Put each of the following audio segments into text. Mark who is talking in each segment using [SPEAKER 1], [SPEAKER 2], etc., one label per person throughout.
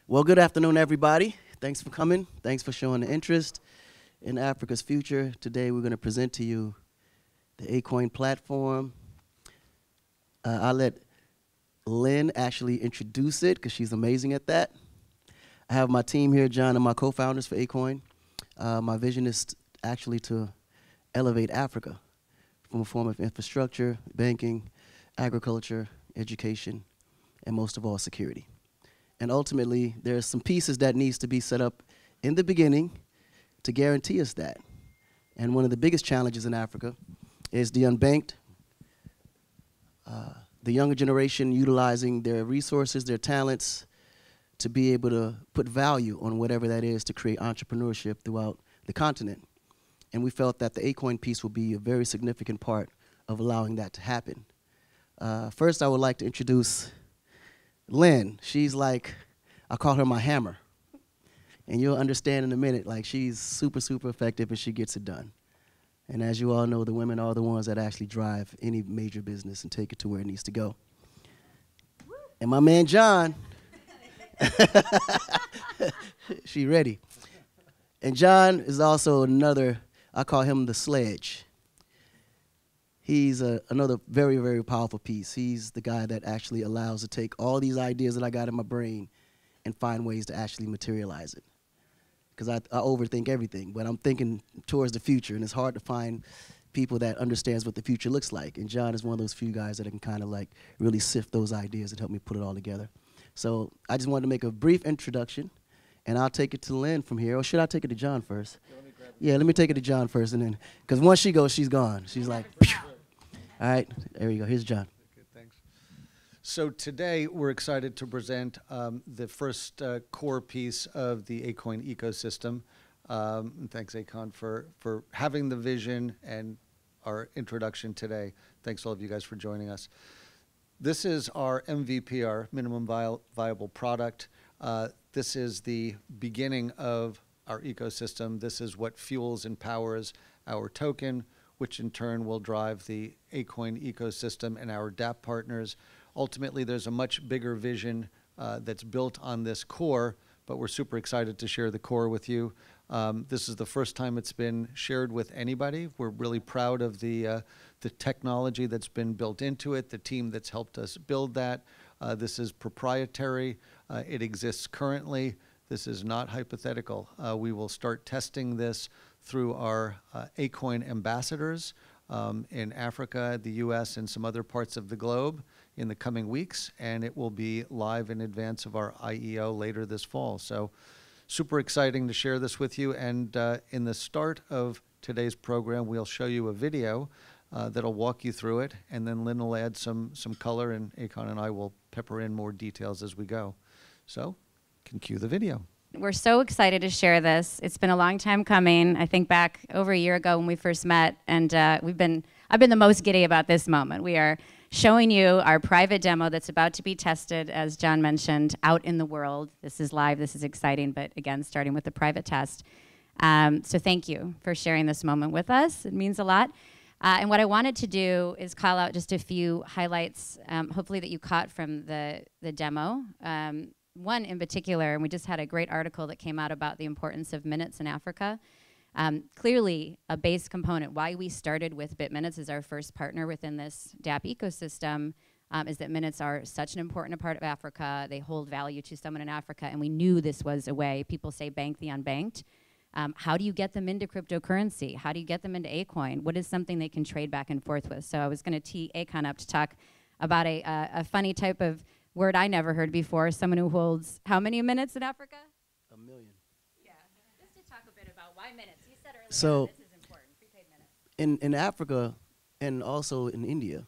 [SPEAKER 1] Well, good afternoon, everybody. Thanks for coming. Thanks for showing the interest in Africa's future. Today, we're going to present to you the Akoin platform. I'll let Lynn actually introduce it because she's amazing at that. I have my team here, John, and my co-founders for Akoin. My vision is actually to elevate Africa from a form of infrastructure, banking, agriculture, education, and most of all, security. And ultimately, there's some pieces that needs to be set up in the beginning to guarantee us that. And one of the biggest challenges in Africa is the unbanked, the younger generation utilizing their resources, their talents, to be able to put value on whatever that is to create entrepreneurship throughout the continent. And we felt that the Akoin piece would be a very significant part of allowing that to happen. First, I would like to introduce Lynn. She's like, I call her my hammer. And you'll understand in a minute, like she's super, super effective and she gets it done. And as you all know, the women are the ones that actually drive any major business and take it to where it needs to go. And my man, John, she ready. And John is also another, I call him the sledge. He's another very, very powerful piece. He's the guy that actually allows to take all these ideas that I got in my brain and find ways to actually materialize it. Because I overthink everything, but I'm thinking towards the future, and it's hard to find people that understands what the future looks like. And John is one of those few guys that can kind of like really sift those ideas and help me put it all together. So I just wanted to make a brief introduction, and I'll take it to Lynn from here. Or should I take it to John first? Yeah, let me take it to John first, and then, because once she goes, she's gone. She's like, pew. All right, there you go. Here's John.
[SPEAKER 2] Okay, thanks. So today we're excited to present the first core piece of the Akoin ecosystem. And thanks, Akon, for having the vision and our introduction today. Thanks all of you guys for joining us. This is our MVP, our minimum viable product. This is the beginning of our ecosystem. This is what fuels and powers our token, which in turn will drive the Akoin ecosystem and our DApp partners. Ultimately, there's a much bigger vision that's built on this core, but we're super excited to share the core with you. This is the first time it's been shared with anybody. We're really proud of the technology that's been built into it, the team that's helped us build that. This is proprietary. It exists currently. This is not hypothetical. We will start testing this through our Akoin ambassadors in Africa, the US, and some other parts of the globe in the coming weeks, and it will be live in advance of our IEO later this fall. So super exciting to share this with you, and in the start of today's program, we'll show you a video that'll walk you through it, and then Lynn will add some color, and Akon and I will pepper in more details as we go. So, can cue the video.
[SPEAKER 3] We're so excited to share this. It's been a long time coming. I think back over a year ago when we first met, and I've been the most giddy about this moment. We are showing you our private demo that's about to be tested, as John mentioned, out in the world. This is live, this is exciting, but again, starting with the private test. So thank you for sharing this moment with us. It means a lot. And what I wanted to do is call out just a few highlights, hopefully that you caught from the demo. One in particular, and we just had a great article that came out about the importance of minutes in Africa. Clearly, a base component, why we started with BitMinutes as our first partner within this DApp ecosystem, is that minutes are such an important part of Africa. They hold value to someone in Africa, and we knew this was a way. People say bank the unbanked. How do you get them into cryptocurrency? How do you get them into Akoin? What is something they can trade back and forth with? So I was going to tee Akon up to talk about a funny type of word I never heard before, someone who holds how many minutes in Africa?
[SPEAKER 1] 1 million.
[SPEAKER 3] Yeah, just to talk a bit about why minutes. You said earlier
[SPEAKER 1] so
[SPEAKER 3] this is important, prepaid minutes.
[SPEAKER 1] In Africa and also in India,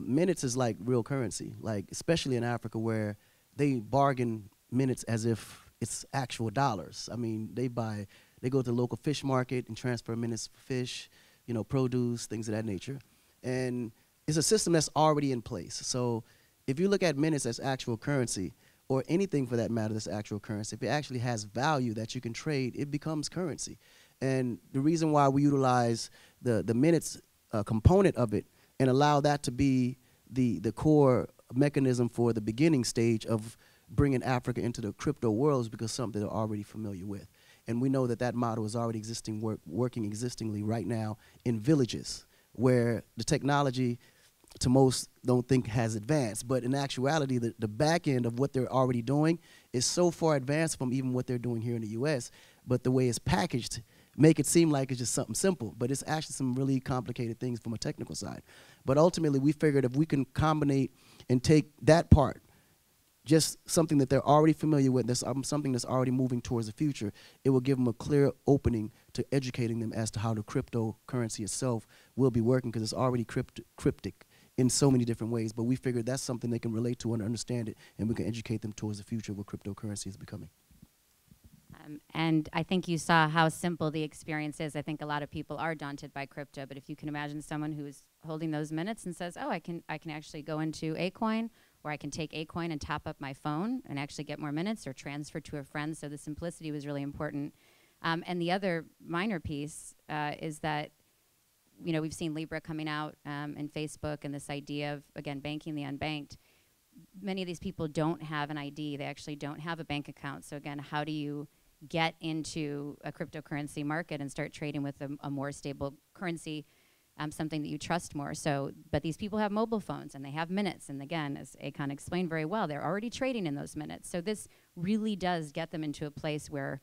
[SPEAKER 1] minutes is like real currency, like especially in Africa where they bargain minutes as if it's actual dollars. I mean, they go to the local fish market and transfer minutes for fish, you know, produce, things of that nature. And it's a system that's already in place. So if you look at minutes as actual currency, or anything for that matter that's actual currency, if it actually has value that you can trade, it becomes currency. And the reason why we utilize the minutes component of it and allow that to be the core mechanism for the beginning stage of bringing Africa into the crypto world is because something they're already familiar with. And we know that that model is already working existingly right now in villages where the technology to most don't think has advanced. But in actuality, the back end of what they're already doing is so far advanced from even what they're doing here in the US, but the way it's packaged make it seem like it's just something simple, but it's actually some really complicated things from a technical side. But ultimately, we figured if we can combine and take that part, just something that they're already familiar with, something that's already moving towards the future, it will give them a clear opening to educating them as to how the cryptocurrency itself will be working, because it's already cryptic in so many different ways. But we figured that's something they can relate to and understand it, and we can educate them towards the future of what cryptocurrency is becoming.
[SPEAKER 3] And I think you saw how simple the experience is. I think a lot of people are daunted by crypto, but if you can imagine someone who's holding those minutes and says, oh, I can actually go into Akoin, or I can take Akoin and top up my phone and actually get more minutes or transfer to a friend. So the simplicity was really important. And the other minor piece is that, you know, we've seen Libra coming out in Facebook, and this idea of, again, banking the unbanked. Many of these people don't have an ID. They actually don't have a bank account. So again, how do you get into a cryptocurrency market and start trading with a more stable currency, something that you trust more? So, but these people have mobile phones and they have minutes. And again, as Akon explained very well, they're already trading in those minutes. So this really does get them into a place where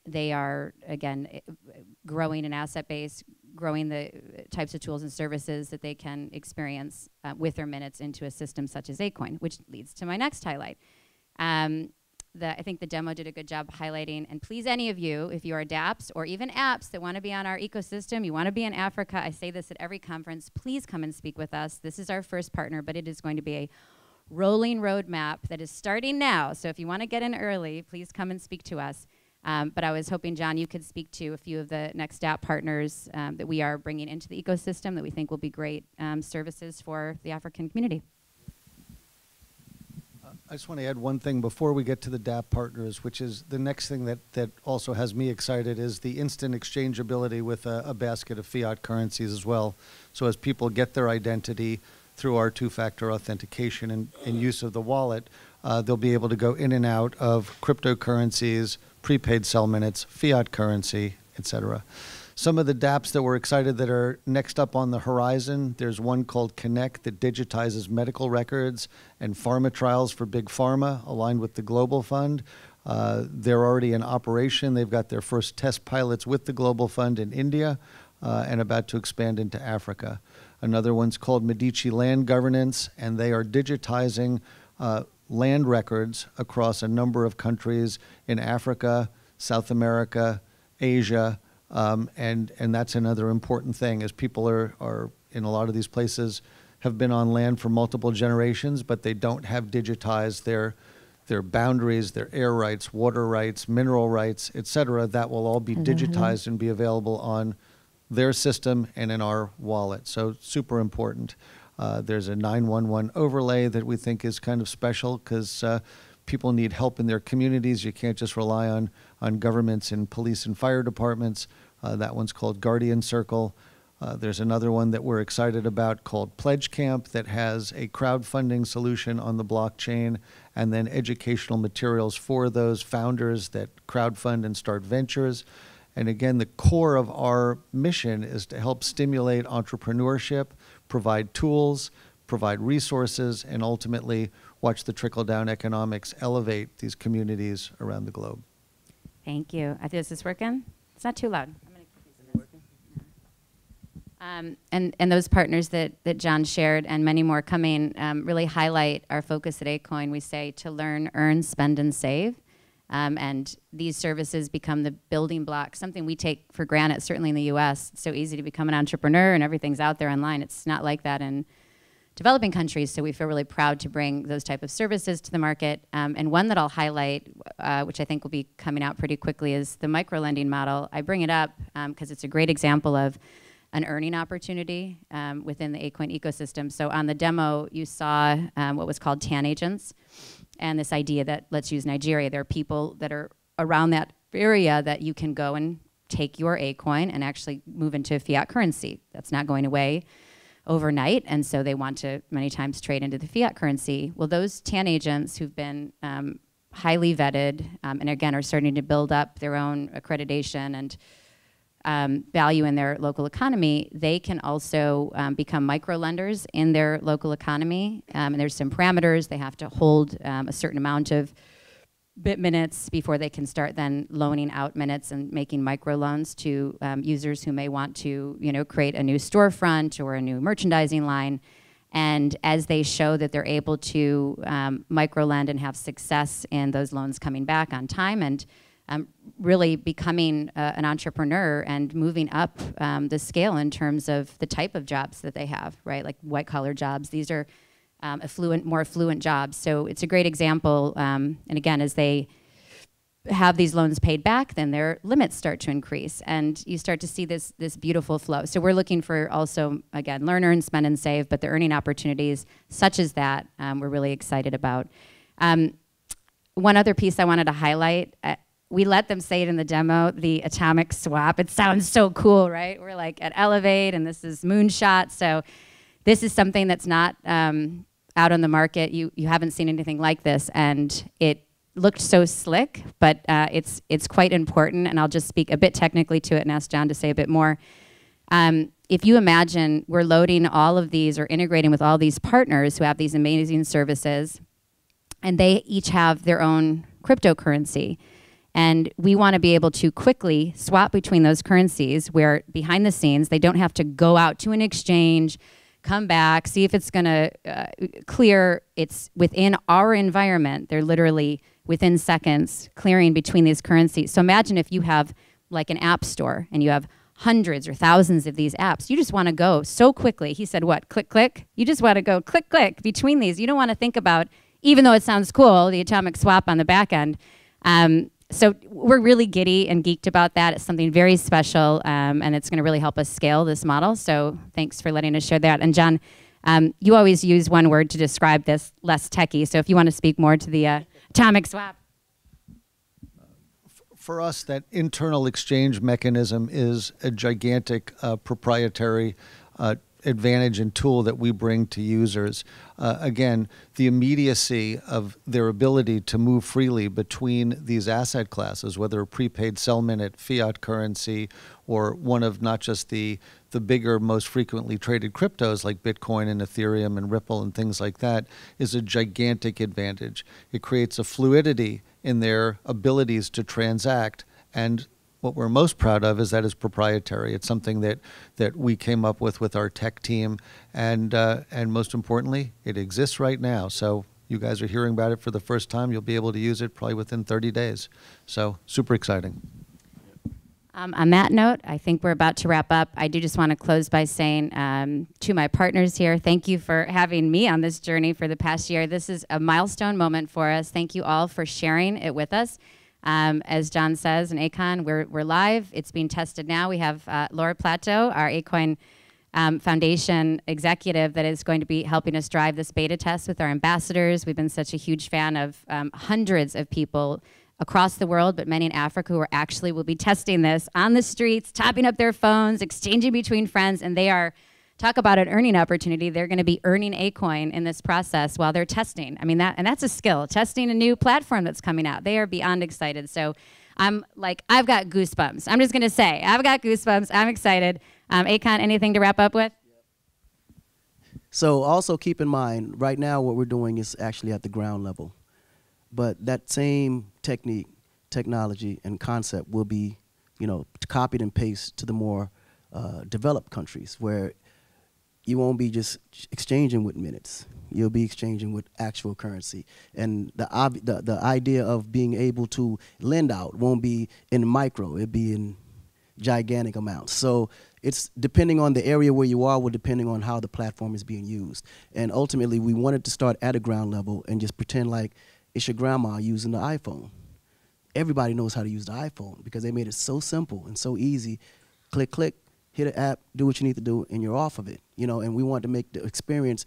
[SPEAKER 3] they are, again, growing an asset base, growing the types of tools and services that they can experience with their minutes into a system such as Akoin, which leads to my next highlight. I think the demo did a good job highlighting, and please, any of you, if you are dApps or even apps that want to be on our ecosystem, you want to be in Africa, I say this at every conference, please come and speak with us. This is our first partner, but it is going to be a rolling roadmap that is starting now. So if you want to get in early, please come and speak to us. But I was hoping, John, you could speak to a few of the next dApp partners that we are bringing into the ecosystem that we think will be great services for the African community.
[SPEAKER 2] I just want to add one thing before we get to the dApp partners, which is the next thing that also has me excited, is the instant exchangeability with a basket of fiat currencies as well. So as people get their identity through our two-factor authentication and use of the wallet, they'll be able to go in and out of cryptocurrencies, prepaid cell minutes, fiat currency, etc. Some of the dApps that we're excited that are next up on the horizon, there's one called Connect that digitizes medical records and pharma trials for big pharma, aligned with the Global Fund. They're already in operation. They've got their first test pilots with the Global Fund in India and about to expand into Africa. Another one's called Medici Land Governance, and they are digitizing land records across a number of countries in Africa, South America, Asia, and that's another important thing, as people are in a lot of these places have been on land for multiple generations, but they don't have digitized their boundaries, their air rights, water rights, mineral rights, et cetera. That will all be digitized and be available on their system and in our wallet. So super important. There's a 911 overlay that we think is kind of special, because people need help in their communities. You can't just rely on governments and police and fire departments. That one's called Guardian Circle. There's another one that we're excited about called Pledge Camp that has a crowdfunding solution on the blockchain, and then educational materials for those founders that crowdfund and start ventures. And again, the core of our mission is to help stimulate entrepreneurship, provide tools, provide resources, and ultimately watch the trickle-down economics elevate these communities around the globe.
[SPEAKER 3] Thank you. Is this working? It's not too loud. And those partners that John shared and many more coming really highlight our focus at Akoin. We say to learn, earn, spend, and save. And these services become the building blocks, something we take for granted, certainly in the US. It's so easy to become an entrepreneur and everything's out there online. It's not like that in developing countries, so we feel really proud to bring those type of services to the market. And one that I'll highlight, which I think will be coming out pretty quickly, is the micro-lending model. I bring it up because it's a great example of an earning opportunity within the Akoin ecosystem. So on the demo, you saw what was called TAN agents, and this idea that, let's use Nigeria, there are people that are around that area that you can go and take your Akoin and actually move into fiat currency. That's not going away overnight, and so they want to many times trade into the fiat currency. Well, those TAN agents who've been highly vetted and again are starting to build up their own accreditation and value in their local economy, they can also become micro lenders in their local economy. And there's some parameters. They have to hold a certain amount of bit minutes before they can start then loaning out minutes and making micro loans to users who may want to, create a new storefront or a new merchandising line. And as they show that they're able to micro lend and have success in those loans coming back on time and really becoming an entrepreneur and moving up the scale in terms of the type of jobs that they have, right? Like white collar jobs. These are more affluent jobs. So it's a great example. And again, as they have these loans paid back, then their limits start to increase, and you start to see this beautiful flow. So we're looking for also, again, learn, earn, spend, and save, but the earning opportunities such as that we're really excited about. One other piece I wanted to highlight, we let them say it in the demo, the atomic swap. It sounds so cool, right? We're like at Elevate, and this is moonshot. So this is something that's not out on the market. You haven't seen anything like this, and it looked so slick, but it's quite important, and I'll just speak a bit technically to it and ask John to say a bit more. If you imagine we're loading all of these or integrating with all these partners who have these amazing services, and they each have their own cryptocurrency, and we want to be able to quickly swap between those currencies where behind the scenes they don't have to go out to an exchange, come back, see if it's going to clear. It's within our environment. They're literally within seconds clearing between these currencies. So imagine if you have like an app store and you have hundreds or thousands of these apps. You just want to go so quickly. He said, what, click, click? You just want to go click, click between these. You don't want to think about, even though it sounds cool, the atomic swap on the back end. So we're really giddy and geeked about that. It's something very special, and it's going to really help us scale this model. So thanks for letting us share that. And John, you always use one word to describe this, less techie. So if you want to speak more to the atomic swap.
[SPEAKER 2] For us, that internal exchange mechanism is a gigantic proprietary advantage and tool that we bring to users. Again, the immediacy of their ability to move freely between these asset classes, whether a prepaid sell minute, fiat currency, or one of not just the bigger, most frequently traded cryptos like Bitcoin and Ethereum and Ripple and things like that, is a gigantic advantage. It creates a fluidity in their abilities to transact, and what we're most proud of is that it's proprietary. It's something that we came up with our tech team, and most importantly, it exists right now. So you guys are hearing about it for the first time. You'll be able to use it probably within 30 days. So super exciting.
[SPEAKER 3] On that note, I think we're about to wrap up. I do just want to close by saying to my partners here, thank you for having me on this journey for the past year. This is a milestone moment for us. Thank you all for sharing it with us. As John says, in Akon, we're live. It's being tested now. We have Laura Plateau, our Akoin Foundation executive, that is going to be helping us drive this beta test with our ambassadors. We've been such a huge fan of hundreds of people across the world, but many in Africa who actually will be testing this on the streets, topping up their phones, exchanging between friends, and they are, talk about an earning opportunity. They're going to be earning Akoin in this process while they're testing. I mean, that's a skill, testing a new platform that's coming out. They are beyond excited. So I'm like, I've got goosebumps. I'm just going to say, I've got goosebumps. I'm excited. Akon, anything to wrap up with?
[SPEAKER 1] So also keep in mind, right now what we're doing is actually at the ground level. But that same technique, technology, and concept will be, copied and pasted to the more developed countries where you won't be just exchanging with minutes. You'll be exchanging with actual currency. And the idea of being able to lend out won't be in micro, it'll be in gigantic amounts. So it's depending on the area where you are, will depending on how the platform is being used. And ultimately, we wanted to start at a ground level and just pretend like it's your grandma using the iPhone. Everybody knows how to use the iPhone because they made it so simple and so easy. Click, click, hit an app, do what you need to do, and you're off of it. And we want to make the experience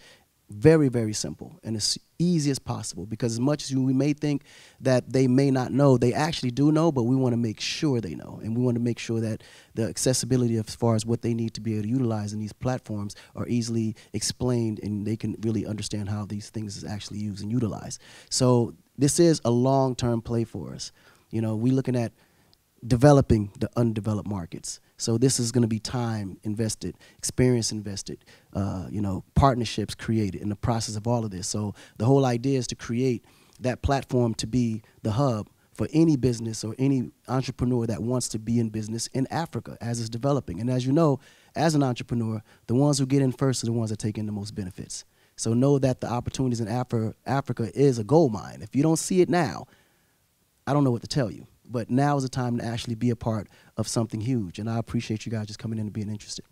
[SPEAKER 1] Very, very simple and as easy as possible, because as much as we may think that they may not know, they actually do know, but we want to make sure they know. And we want to make sure that the accessibility as far as what they need to be able to utilize in these platforms are easily explained, and they can really understand how these things is actually used and utilized. So this is a long-term play for us. You know, we're looking at developing the undeveloped markets. So this is going to be time invested, experience invested, you know, partnerships created in the process of all of this. So the whole idea is to create that platform to be the hub for any business or any entrepreneur that wants to be in business in Africa as it's developing. And as you know, as an entrepreneur, the ones who get in first are the ones that take in the most benefits. So know that the opportunities in Africa is a gold mine. If you don't see it now, I don't know what to tell you. But now is the time to actually be a part of something huge. And I appreciate you guys just coming in and being interested.